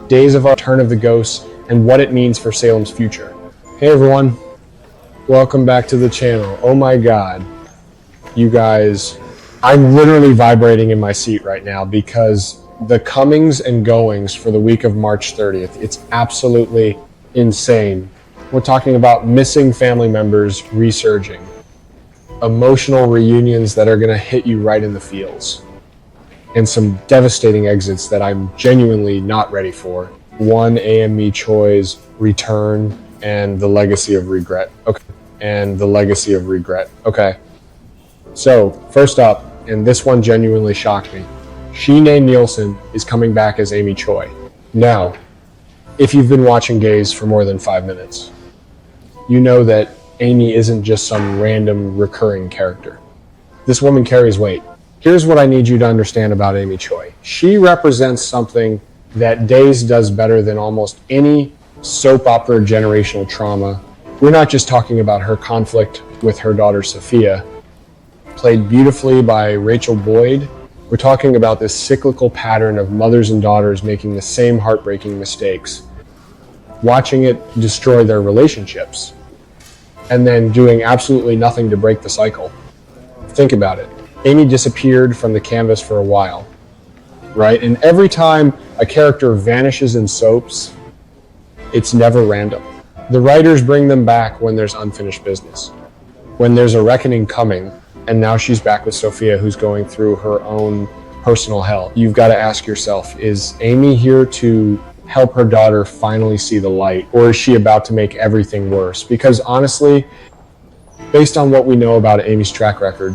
Days of Return of the Ghosts, and what it means for Salem's future. Hey everyone, welcome back to the channel. Oh my god, you guys, I'm literally vibrating in my seat right now because the comings and goings for the week of March 30th, it's absolutely insane. We're talking about missing family members resurging, emotional reunions that are going to hit you right in the feels, and some devastating exits that I'm genuinely not ready for. One, Amy Choi's return and the legacy of regret. Okay. So, first up, and this one genuinely shocked me, Shanae Nielsen is coming back as Amy Choi. Now, if you've been watching Gaze for more than 5 minutes, you know that Amy isn't just some random recurring character. This woman carries weight. Here's what I need you to understand about Amy Choi. She represents something that Days does better than almost any soap opera generational trauma. We're not just talking about her conflict with her daughter Sophia, played beautifully by Rachel Boyd. We're talking about this cyclical pattern of mothers and daughters making the same heartbreaking mistakes, watching it destroy their relationships, and then doing absolutely nothing to break the cycle. Think about it. Amy disappeared from the canvas for a while, right? And every time a character vanishes in soaps, it's never random. The writers bring them back when there's unfinished business, when there's a reckoning coming, and now she's back with Sophia, who's going through her own personal hell. You've got to ask yourself, is Amy here to help her daughter finally see the light, or is she about to make everything worse? Because honestly, based on what we know about Amy's track record,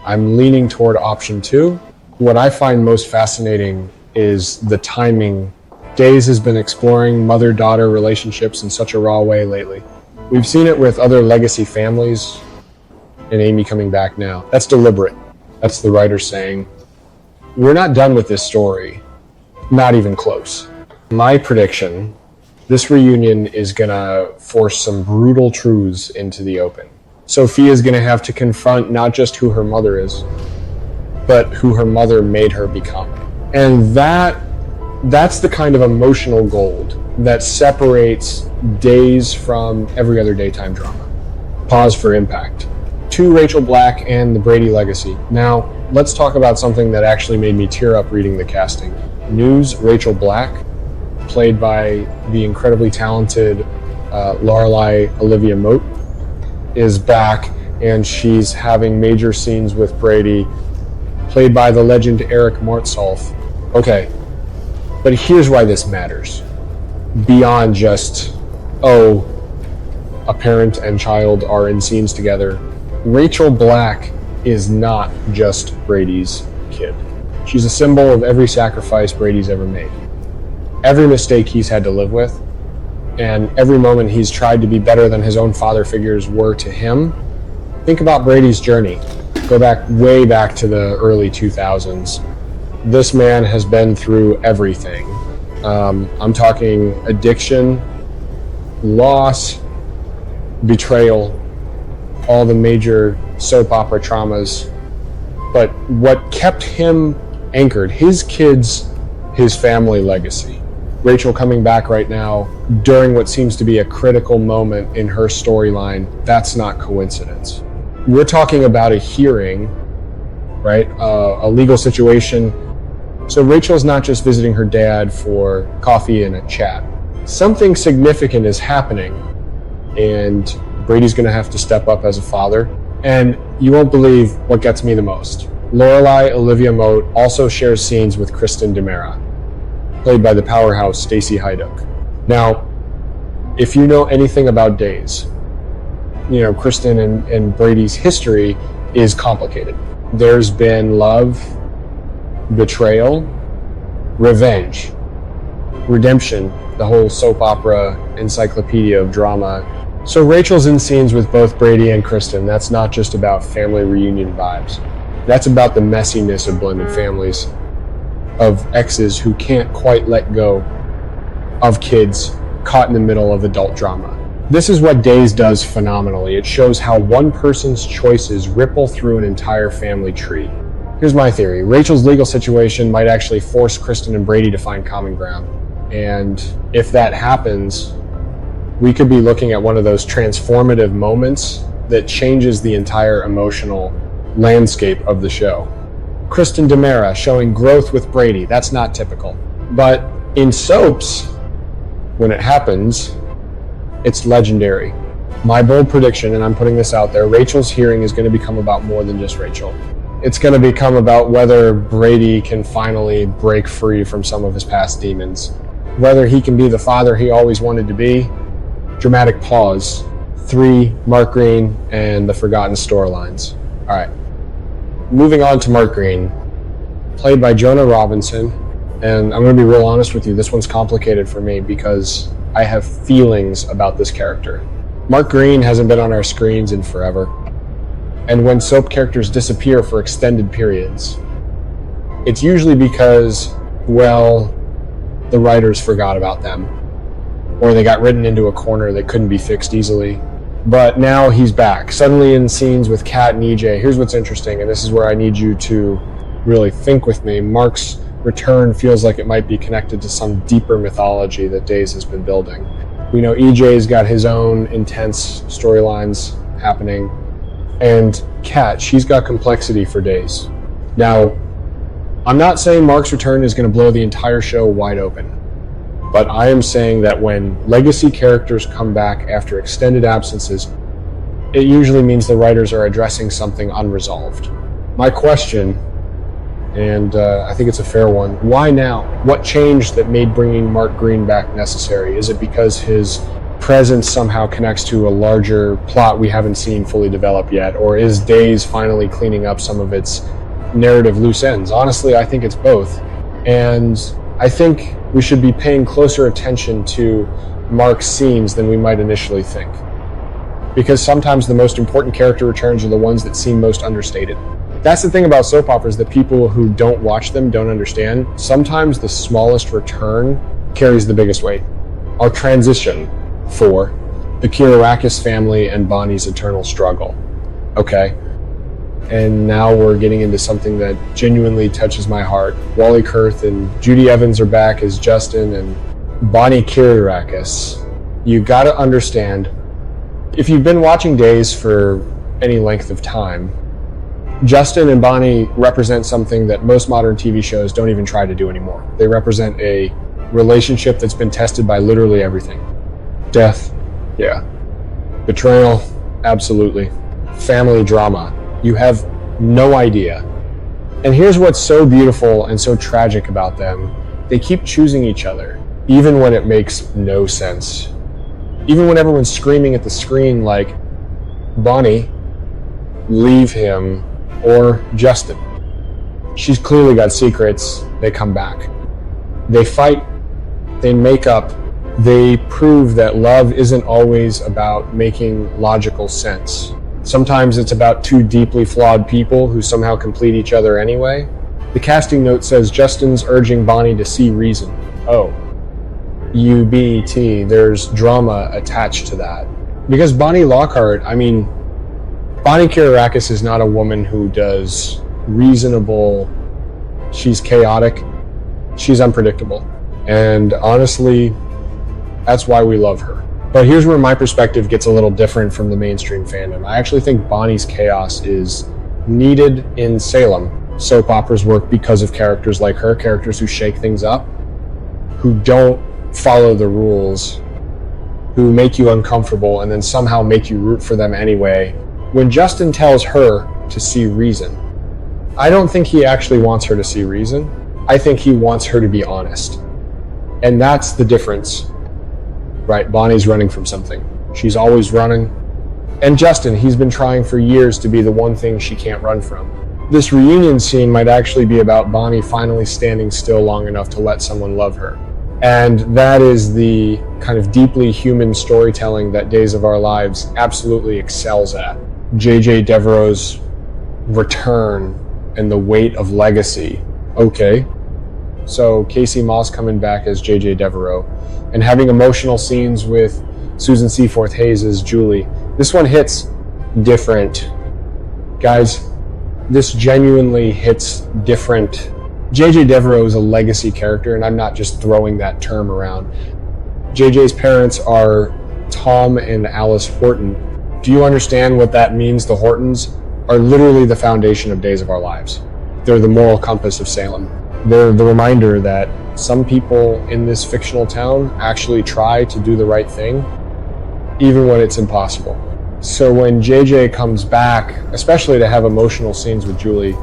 I'm leaning toward option 2. What I find most fascinating is the timing. Days has been exploring mother-daughter relationships in such a raw way lately. We've seen it with other legacy families, and Amy coming back now. That's deliberate. That's the writer saying, we're not done with this story. Not even close. My prediction, this reunion is gonna force some brutal truths into the open. Sophia's gonna have to confront not just who her mother is, but who her mother made her become. And that's the kind of emotional gold that separates Days from every other daytime drama. Pause for impact. To Rachel Black and the Brady legacy. Now, let's talk about something that actually made me tear up reading the casting. News, Rachel Black, played by the incredibly talented Lorelai Olivia Moat, is back, and she's having major scenes with Brady, played by the legend Eric Mortsolf. Okay, but here's why this matters. Beyond just, a parent and child are in scenes together, Rachel Black is not just Brady's kid. She's a symbol of every sacrifice Brady's ever made, every mistake he's had to live with, and every moment he's tried to be better than his own father figures were to him. Think about Brady's journey. Go back, way back to the early 2000s. This man has been through everything. I'm talking addiction, loss, betrayal, all the major soap opera traumas. But what kept him anchored, his kids, his family legacy. Rachel coming back right now during what seems to be a critical moment in her storyline, that's not coincidence. We're talking about a hearing, right? A legal situation. So Rachel's not just visiting her dad for coffee and a chat. Something significant is happening, and Brady's gonna have to step up as a father. And you won't believe what gets me the most. Lorelai Olivia Moat also shares scenes with Kristen DiMera, played by the powerhouse Stacey Hyduck. Now, if you know anything about Days, you know Kristen and Brady's history is complicated. There's been love, betrayal, revenge, redemption, the whole soap opera encyclopedia of drama. So Rachel's in scenes with both Brady and Kristen. That's not just about family reunion vibes. That's about the messiness of blended families, of exes who can't quite let go of kids caught in the middle of adult drama. This is what Days does phenomenally. It shows how one person's choices ripple through an entire family tree. Here's my theory. Rachel's legal situation might actually force Kristen and Brady to find common ground. And if that happens, we could be looking at one of those transformative moments that changes the entire emotional landscape of the show. Kristen DeMera showing growth with Brady. That's not typical. But in soaps, when it happens, it's legendary. My bold prediction, and I'm putting this out there, Rachel's hearing is going to become about more than just Rachel. It's going to become about whether Brady can finally break free from some of his past demons. Whether he can be the father he always wanted to be. Dramatic pause. 3, Mark Green and the Forgotten Storylines. All right. Moving on to Mark Green, played by Jonah Robinson. And I'm going to be real honest with you, this one's complicated for me because I have feelings about this character. Mark Green hasn't been on our screens in forever. And when soap characters disappear for extended periods, it's usually because, well, the writers forgot about them. Or they got written into a corner that couldn't be fixed easily. But now he's back, suddenly in scenes with Kat and EJ. Here's what's interesting, and this is where I need you to really think with me. Mark's return feels like it might be connected to some deeper mythology that Days has been building. We know EJ's got his own intense storylines happening, and Kat, she's got complexity for Days. Now, I'm not saying Mark's return is going to blow the entire show wide open, but I am saying that when legacy characters come back after extended absences, it usually means the writers are addressing something unresolved. My question, and I think it's a fair one, why now? What changed that made bringing Mark Green back necessary? Is it because his presence somehow connects to a larger plot we haven't seen fully develop yet? Or is Days finally cleaning up some of its narrative loose ends? Honestly, I think it's both. And I think we should be paying closer attention to Mark's scenes than we might initially think. Because sometimes the most important character returns are the ones that seem most understated. That's the thing about soap operas that people who don't watch them don't understand. Sometimes the smallest return carries the biggest weight. Our transition for the Kirakis family and Bonnie's eternal struggle. Okay? And now we're getting into something that genuinely touches my heart. Wally Kurth and Judy Evans are back as Justin and Bonnie Kirakis. You gotta understand, if you've been watching Days for any length of time, Justin and Bonnie represent something that most modern TV shows don't even try to do anymore. They represent a relationship that's been tested by literally everything. Death, yeah. Betrayal, absolutely. Family drama, you have no idea. And here's what's so beautiful and so tragic about them. They keep choosing each other, even when it makes no sense. Even when everyone's screaming at the screen like, Bonnie, leave him, or Justin. She's clearly got secrets. They come back. They fight. They make up. They prove that love isn't always about making logical sense. Sometimes it's about two deeply flawed people who somehow complete each other anyway. The casting note says Justin's urging Bonnie to see reason. Oh, UBT, there's drama attached to that. Because Bonnie Lockhart, Bonnie Kirakis is not a woman who does reasonable, she's chaotic, she's unpredictable. And honestly, that's why we love her. But here's where my perspective gets a little different from the mainstream fandom. I actually think Bonnie's chaos is needed in Salem. Soap operas work because of characters like her, characters who shake things up, who don't follow the rules, who make you uncomfortable and then somehow make you root for them anyway. When Justin tells her to see reason, I don't think he actually wants her to see reason. I think he wants her to be honest. And that's the difference, right? Bonnie's running from something. She's always running. And Justin, he's been trying for years to be the one thing she can't run from. This reunion scene might actually be about Bonnie finally standing still long enough to let someone love her. And that is the kind of deeply human storytelling that Days of Our Lives absolutely excels at. J.J. Devereaux's return and the weight of legacy. Okay, so Casey Moss coming back as J.J. Devereaux and having emotional scenes with Susan Seaforth Hayes as Julie. This one hits different. Guys, this genuinely hits different JJ Devereaux is a legacy character, and I'm not just throwing that term around. JJ's parents are Tom and Alice Horton. Do you understand what that means? The Hortons are literally the foundation of Days of Our Lives. They're the moral compass of Salem. They're the reminder that some people in this fictional town actually try to do the right thing, even when it's impossible. So when JJ comes back, especially to have emotional scenes with Julie,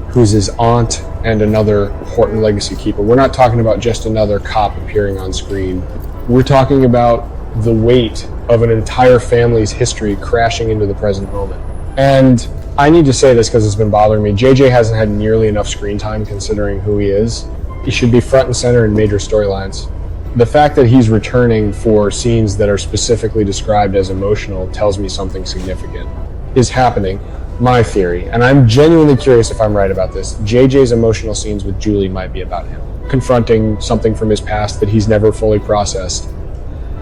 who's his aunt and another Horton legacy keeper, we're not talking about just another cop appearing on screen. We're talking about the weight of an entire family's history crashing into the present moment. And I need to say this because it's been bothering me. JJ hasn't had nearly enough screen time considering who he is. He should be front and center in major storylines. The fact that he's returning for scenes that are specifically described as emotional tells me something significant is happening. My theory, and I'm genuinely curious if I'm right about this, JJ's emotional scenes with Julie might be about him confronting something from his past that he's never fully processed.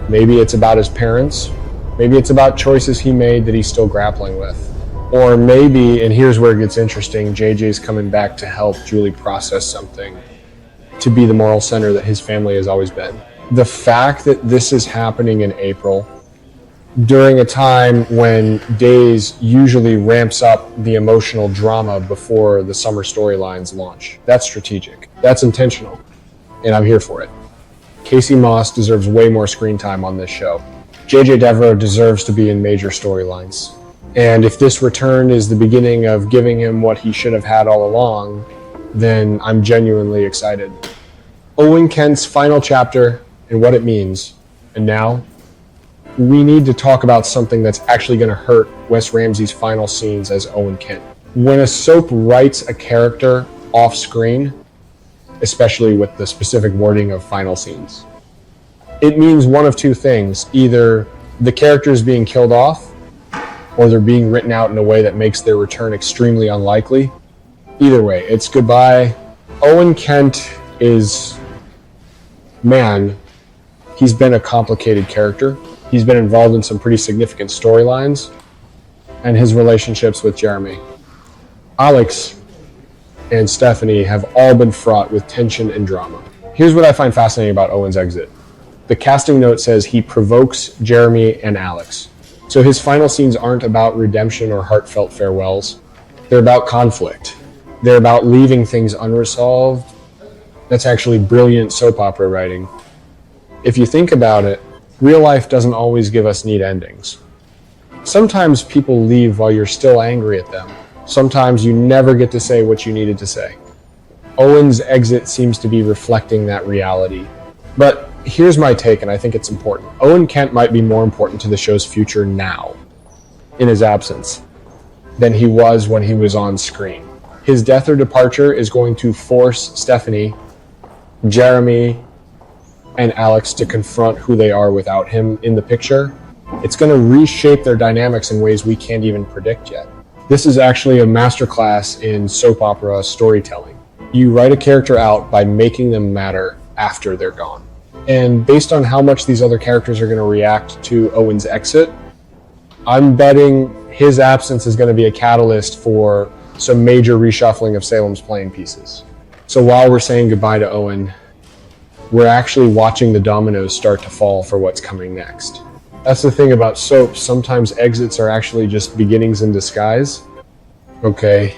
Maybe it's about his parents. Maybe it's about choices he made that he's still grappling with. Or maybe, and here's where it gets interesting, JJ's coming back to help Julie process something, to be the moral center that his family has always been. The fact that this is happening in April, during a time when Days usually ramps up the emotional drama before the summer storylines launch, that's strategic. That's intentional, and I'm here for it. Casey Moss deserves way more screen time on this show. JJ Devereaux deserves to be in major storylines. And if this return is the beginning of giving him what he should have had all along, then I'm genuinely excited. Owen Kent's final chapter and what it means. And now, we need to talk about something that's actually going to hurt Wes Ramsey's final scenes as Owen Kent. When a soap writes a character off screen, especially with the specific wording of final scenes, it means one of two things. Either the character is being killed off, or they're being written out in a way that makes their return extremely unlikely. Either way, it's goodbye. Owen Kent is, man, he's been a complicated character. He's been involved in some pretty significant storylines, and his relationships with Jeremy, Alex, and Stephanie have all been fraught with tension and drama. Here's what I find fascinating about Owen's exit. The casting note says he provokes Jeremy and Alex. So his final scenes aren't about redemption or heartfelt farewells. They're about conflict. They're about leaving things unresolved. That's actually brilliant soap opera writing. If you think about it, real life doesn't always give us neat endings. Sometimes people leave while you're still angry at them. Sometimes you never get to say what you needed to say. Owen's exit seems to be reflecting that reality. But here's my take, and I think it's important. Owen Kent might be more important to the show's future now, in his absence, than he was when he was on screen. His death or departure is going to force Stephanie, Jeremy, and Alex to confront who they are without him in the picture. It's going to reshape their dynamics in ways we can't even predict yet. This is actually a masterclass in soap opera storytelling. You write a character out by making them matter after they're gone. And based on how much these other characters are going to react to Owen's exit, I'm betting his absence is going to be a catalyst for some major reshuffling of Salem's playing pieces. So while we're saying goodbye to Owen, we're actually watching the dominoes start to fall for what's coming next. That's the thing about soaps. Sometimes exits are actually just beginnings in disguise. Okay,